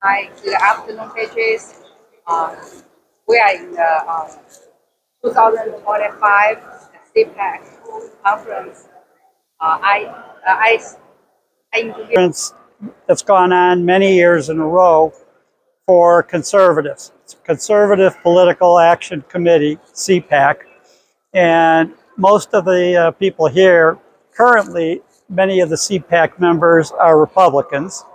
Hi, good afternoon, pages. Um, we are in the 2025 CPAC conference. I interviewed. That's gone on many years in a row for conservatives. It's Conservative Political Action Committee, CPAC, and most of the people here currently, many of the CPAC members are Republicans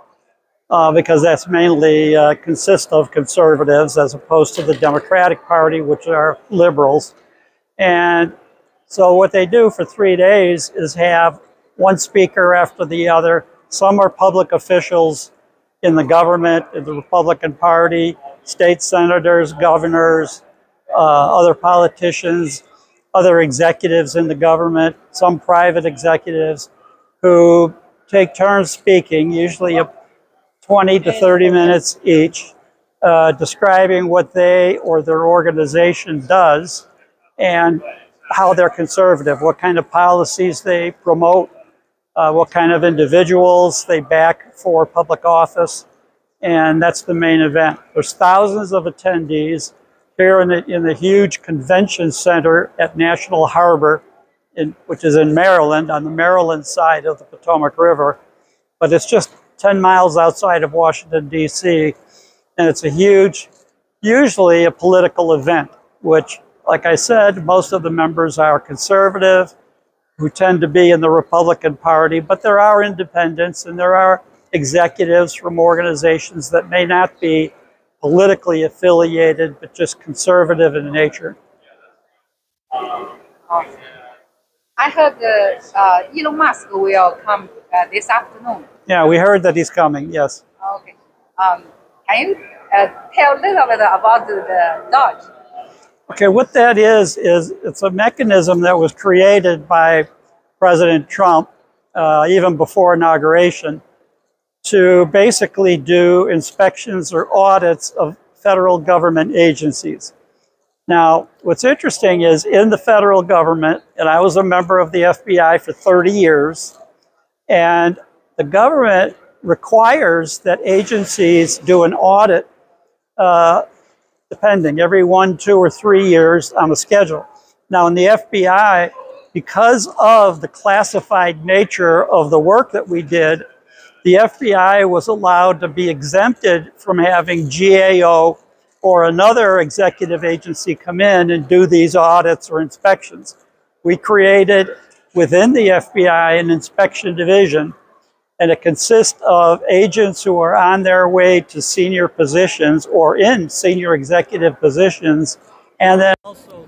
because that's mainly consists of conservatives as opposed to the Democratic Party, which are liberals. And so what they do for 3 days is have one speaker after the other. Some are public officials in the government, in the Republican Party, state senators, governors, other politicians, other executives in the government, some private executives who take turns speaking, usually 20 to 30 minutes each, describing what they or their organization does and how they're conservative, what kind of policies they promote, what kind of individuals they back for public office, and that's the main event. There's thousands of attendees here in the huge convention center at National Harbor, which is in Maryland, on the Maryland side of the Potomac River, but it's just 10 miles outside of Washington, DC, and it's a huge, usually a political event, which, like I said, most of the members are conservative, who tend to be in the Republican Party, but there are independents and there are executives from organizations that may not be politically affiliated, but just conservative in nature. I heard Elon Musk will come this afternoon. Yeah, we heard that he's coming, yes. Okay. Can you tell a little bit about the Dodge? Okay, what that is it's a mechanism that was created by President Trump, even before inauguration, to basically do inspections or audits of federal government agencies. Now, what's interesting is in the federal government, and I was a member of the FBI for 30 years, and the government requires that agencies do an audit depending, every 1, 2, or 3 years on a schedule. Now in the FBI, because of the classified nature of the work that we did, the FBI was allowed to be exempted from having GAO or another executive agency come in and do these audits or inspections. We created within the FBI an inspection division, and it consists of agents who are on their way to senior positions or in senior executive positions, and then also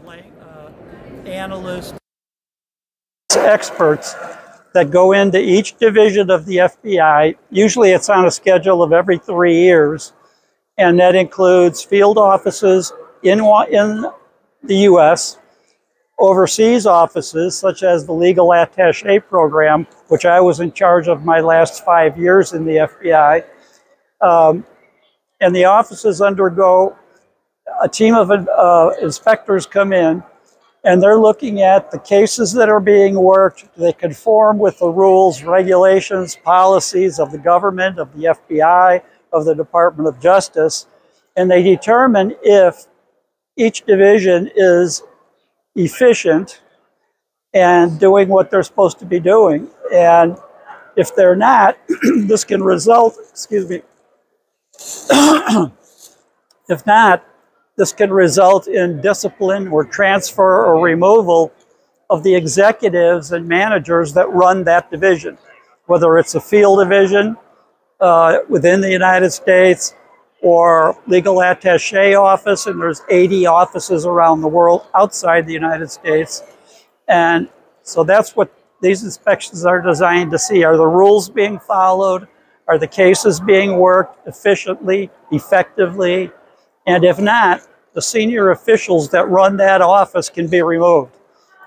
analysts, experts that go into each division of the FBI. Usually it's on a schedule of every 3 years, and that includes field offices in the U.S., overseas offices, such as the Legal Attaché Program, which I was in charge of my last 5 years in the FBI. And the offices undergo, a team of inspectors come in, and they're looking at the cases that are being worked. Do they conform with the rules, regulations, policies of the government, of the FBI, of the Department of Justice? And they determine if each division is efficient and doing what they're supposed to be doing. And if they're not, this can result, excuse me, if not, this can result in discipline or transfer or removal of the executives and managers that run that division, whether it's a field division within the United States or legal attaché office, and there's 80 offices around the world outside the United States. And so that's what these inspections are designed to see. Are the rules being followed? Are the cases being worked efficiently, effectively? And if not, the senior officials that run that office can be removed.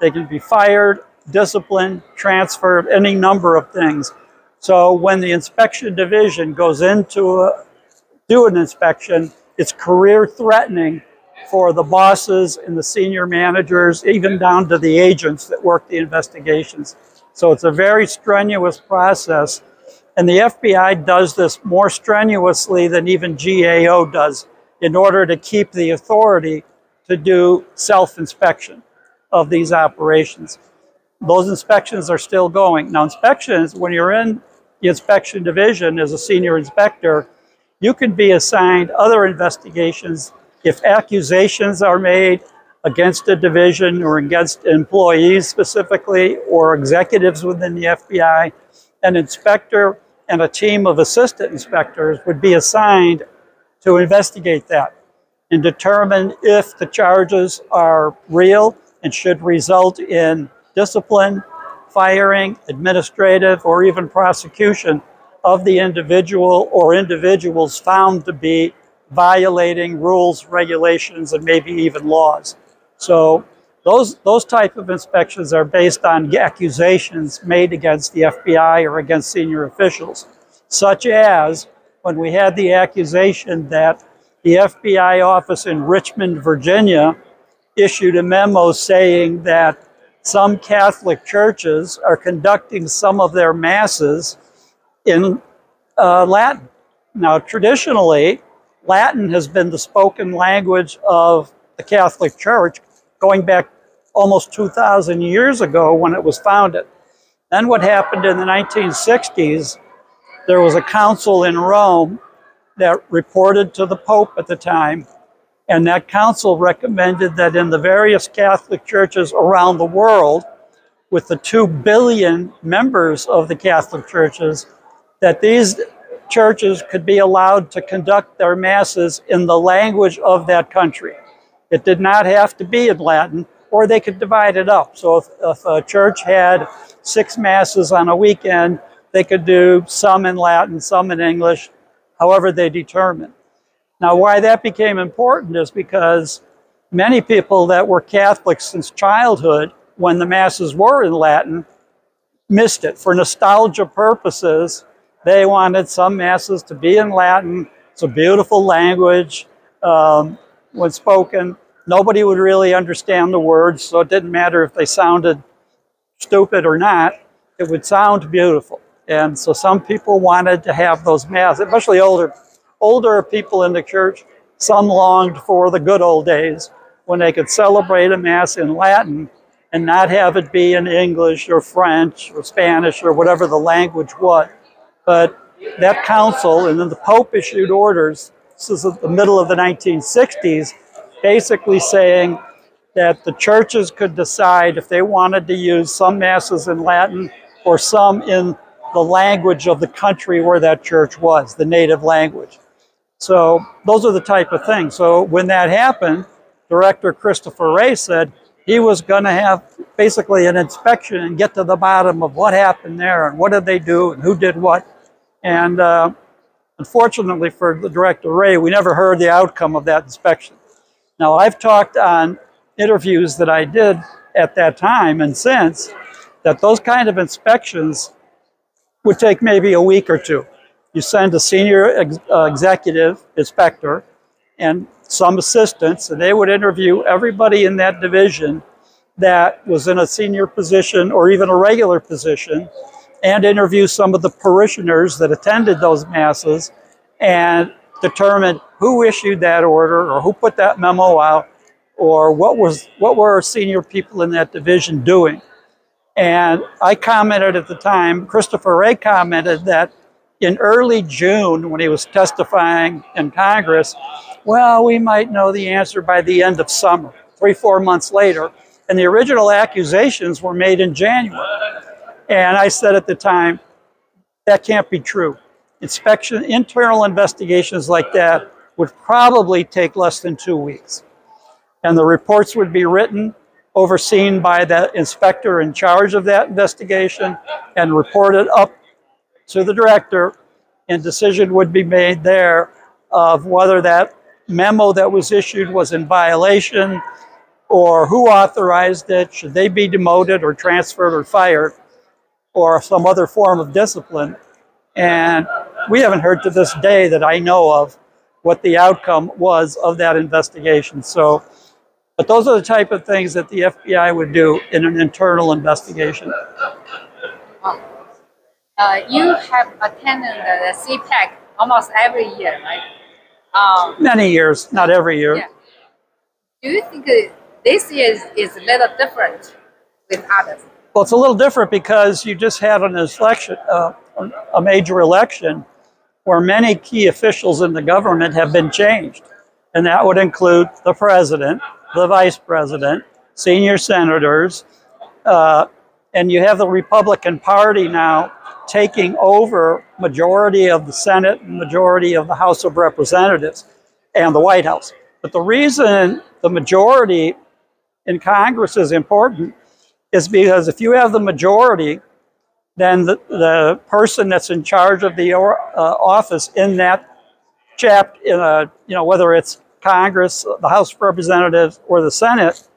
They can be fired, disciplined, transferred, any number of things. So when the inspection division goes into do an inspection, it's career threatening for the bosses and the senior managers, even down to the agents that work the investigations. So it's a very strenuous process. And the FBI does this more strenuously than even GAO does in order to keep the authority to do self-inspection of these operations. Those inspections are still going. Now, inspections, when you're in the inspection division as a senior inspector, you can be assigned other investigations if accusations are made against a division or against employees specifically or executives within the FBI. An inspector and a team of assistant inspectors would be assigned to investigate that and determine if the charges are real and should result in discipline, firing, administrative, or even prosecution of the individual or individuals found to be violating rules, regulations, and maybe even laws. So those type of inspections are based on accusations made against the FBI or against senior officials, such as when we had the accusation that the FBI office in Richmond, Virginia, issued a memo saying that some Catholic churches are conducting some of their masses in Latin. Now, traditionally, Latin has been the spoken language of the Catholic Church going back almost 2,000 years ago when it was founded. Then what happened in the 1960s, there was a council in Rome that reported to the Pope at the time, and that council recommended that in the various Catholic churches around the world, with the 2 billion members of the Catholic churches, that these churches could be allowed to conduct their masses in the language of that country. It did not have to be in Latin, or they could divide it up. So if a church had 6 masses on a weekend, they could do some in Latin, some in English, however they determined. Now, why that became important is because many people that were Catholics since childhood, when the masses were in Latin, missed it. For nostalgia purposes, they wanted some masses to be in Latin. It's a beautiful language. When spoken, nobody would really understand the words, so it didn't matter if they sounded stupid or not, it would sound beautiful. And so some people wanted to have those masses, especially older people in the church. Some longed for the good old days when they could celebrate a mass in Latin and not have it be in English or French or Spanish or whatever the language was. But that council, and then the Pope issued orders, this is the middle of the 1960s, basically saying that the churches could decide if they wanted to use some masses in Latin or some in the language of the country where that church was, the native language. So those are the type of things. So when that happened, Director Christopher Wray said he was going to have basically an inspection and get to the bottom of what happened there and what did they do and who did what. And unfortunately for the Director Wray, we never heard the outcome of that inspection. Now, I've talked on interviews that I did at that time and since that those kind of inspections would take maybe a week or two. You send a senior executive inspector and some assistants, and they would interview everybody in that division that was in a senior position or even a regular position, and interview some of the parishioners that attended those masses and determine who issued that order or who put that memo out or what were our senior people in that division doing. And I commented at the time, Christopher Wray commented that in early June, when he was testifying in Congress, well, we might know the answer by the end of summer, 3-4 months later. And the original accusations were made in January. And I said at the time, that can't be true. Internal investigations like that would probably take less than 2 weeks. And the reports would be written, overseen by the inspector in charge of that investigation, and reported up to the director, and decision would be made there of whether that memo that was issued was in violation or who authorized it, should they be demoted or transferred or fired, or some other form of discipline. And we haven't heard to this day that I know of what the outcome was of that investigation. So, but those are the type of things that the FBI would do in an internal investigation. You have attended the CPAC almost every year, right? Many years, not every year. Yeah. Do you think this year is a little different with others? Well, it's a little different because you just had an election, a major election, where many key officials in the government have been changed. And that would include the president, the vice president, senior senators, and you have the Republican Party now taking over majority of the Senate and majority of the House of Representatives and the White House. But the reason the majority in Congress is important is because if you have the majority, then the person that's in charge of the office in that chapter, whether it's Congress, the House of Representatives, or the Senate,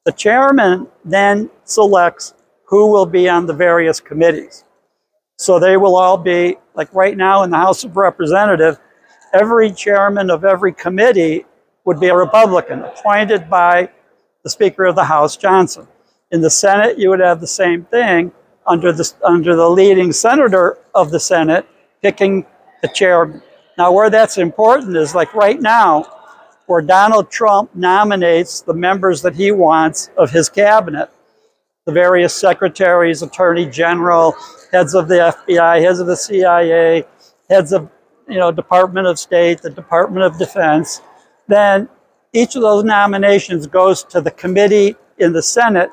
the chairman then selects who will be on the various committees. So they will all be, like right now in the House of Representatives, every chairman of every committee would be a Republican, appointed by the Speaker of the House, Johnson. In the Senate, you would have the same thing under the leading senator of the Senate picking the chairman. Now, where that's important is like right now, where Donald Trump nominates the members that he wants of his cabinet, the various secretaries, attorney general, heads of the FBI, heads of the CIA, heads of Department of State, the Department of Defense, then each of those nominations goes to the committee in the Senate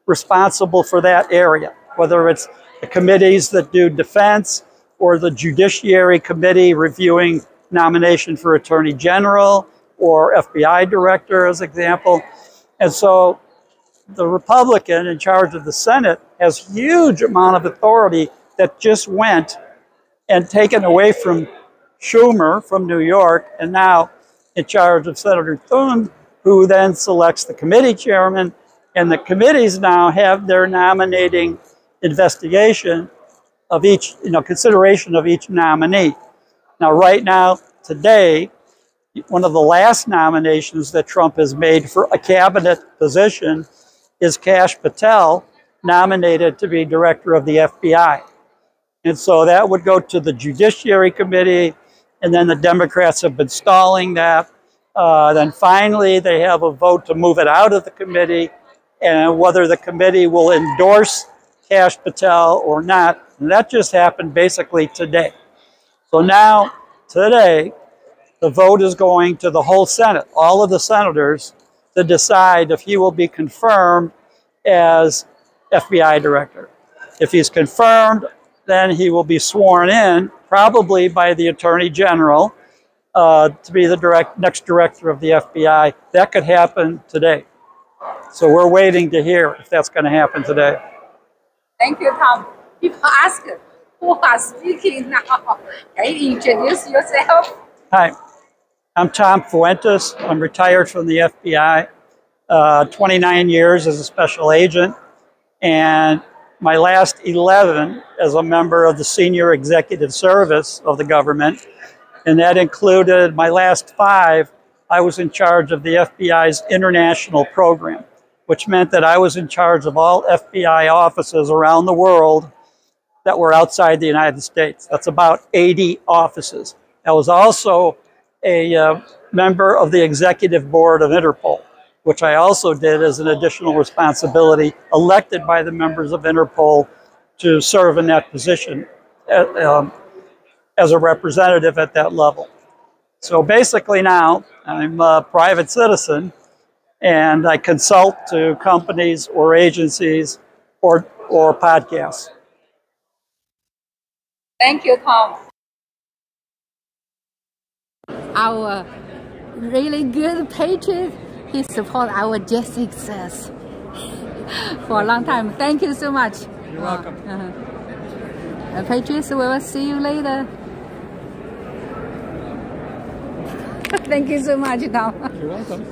responsible for that area, whether it's the committees that do defense or the Judiciary Committee reviewing nomination for Attorney General or FBI Director, as example. And so the Republican in charge of the Senate has huge amount of authority that just went and taken away from Schumer from New York, and now in charge of Senator Thune, who then selects the committee chairman, and the committees now have their nominating investigation of each, consideration of each nominee. Now, right now, today, one of the last nominations that Trump has made for a cabinet position is Kash Patel, nominated to be director of the FBI. And so that would go to the Judiciary Committee, and then the Democrats have been stalling that. Then finally, they have a vote to move it out of the committee, and whether the committee will endorse Kash Patel or not. And that just happened basically today. So now, today, the vote is going to the whole Senate, all of the senators, to decide if he will be confirmed as FBI director. If he's confirmed, then he will be sworn in, probably by the Attorney General, to be the next director of the FBI. That could happen today. So we're waiting to hear if that's going to happen today. Thank you, Tom. People ask who are speaking now. Can you introduce yourself? Hi, I'm Tom Fuentes. I'm retired from the FBI, 29 years as a special agent, and my last 11 as a member of the senior executive service of the government. And that included my last 5, I was in charge of the FBI's international program, which meant that I was in charge of all FBI offices around the world that were outside the United States. That's about 80 offices. I was also a member of the executive board of Interpol, which I also did as an additional responsibility, elected by the members of Interpol to serve in that position as a representative at that level. So basically now, I'm a private citizen, and I consult to companies or agencies or podcasts. Thank you, Tom. Our really good patriot, he support our justice for a long time. Thank you so much. You're welcome. Patriots, we will see you later. Thank you so much, Tom. You're welcome.